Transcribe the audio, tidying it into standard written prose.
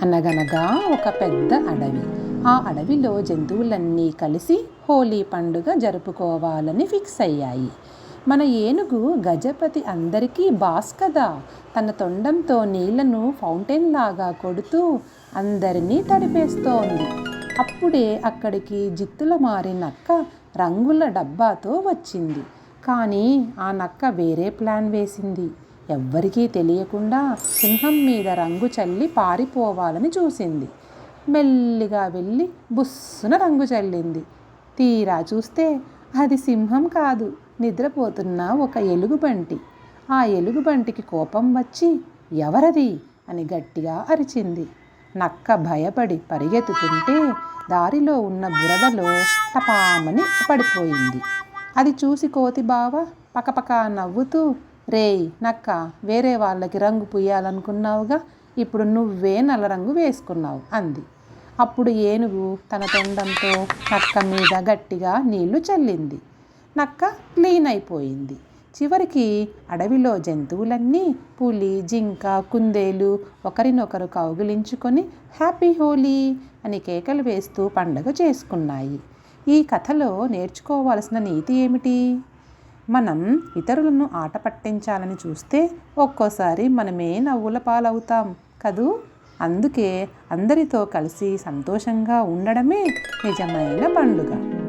అనగనగా ఒక పెద్ద అడవి. ఆ అడవిలో జంతువులన్నీ కలిసి హోలీ పండుగ జరుపుకోవాలని ఫిక్స్ అయ్యాయి. మన ఏనుగు గజపతి అందరికీ బాస్ కదా. తన తొండంతో నీళ్లను ఫౌంటైన్ లాగా కొడుతూ అందరినీ తడిపేస్తోంది. అప్పుడే అక్కడికి జిత్తుల మారి నక్క రంగుల డబ్బాతో వచ్చింది. కానీ ఆ నక్క వేరే ప్లాన్ వేసింది. ఎవ్వరికీ తెలియకుండా సింహం మీద రంగు చల్లి పారిపోవాలని చూసింది. మెల్లిగా వెళ్ళి బుస్సున రంగు చల్లింది. తీరా చూస్తే అది సింహం కాదు, నిద్రపోతున్న ఒక ఎలుగుబంటి. ఆ ఎలుగుబంటికి కోపం వచ్చి ఎవరది అని గట్టిగా అరిచింది. నక్క భయపడి పరిగెత్తుతుంటే దారిలో ఉన్న బురదలో టపామని పడిపోయింది. అది చూసి కోతి బావ పకపకా నవ్వుతూ, రేయ్ నక్క, వేరే వాళ్ళకి రంగు పుయ్యాలనుకున్నావుగా, ఇప్పుడు నువ్వే నల్ల రంగు వేసుకున్నావు అంది. అప్పుడు ఏనుగు తన తొండంతో నక్క మీద గట్టిగా నీళ్లు చల్లింది. నక్క క్లీన్ అయిపోయింది. చివరికి అడవిలో జంతువులన్నీ పులి, జింక, కుందేలు ఒకరినొకరు కౌగిలించుకొని హ్యాపీ హోలీ అని కేకలు వేస్తూ పండగ చేసుకున్నాయి. ఈ కథలో నేర్చుకోవాల్సిన నీతి ఏమిటి? మనం ఇతరులను ఆట పట్టించాలని చూస్తే ఒక్కోసారి మనమే నవ్వుల పాలవుతాం కదూ. అందుకే అందరితో కలిసి సంతోషంగా ఉండడమే నిజమైన పండుగ.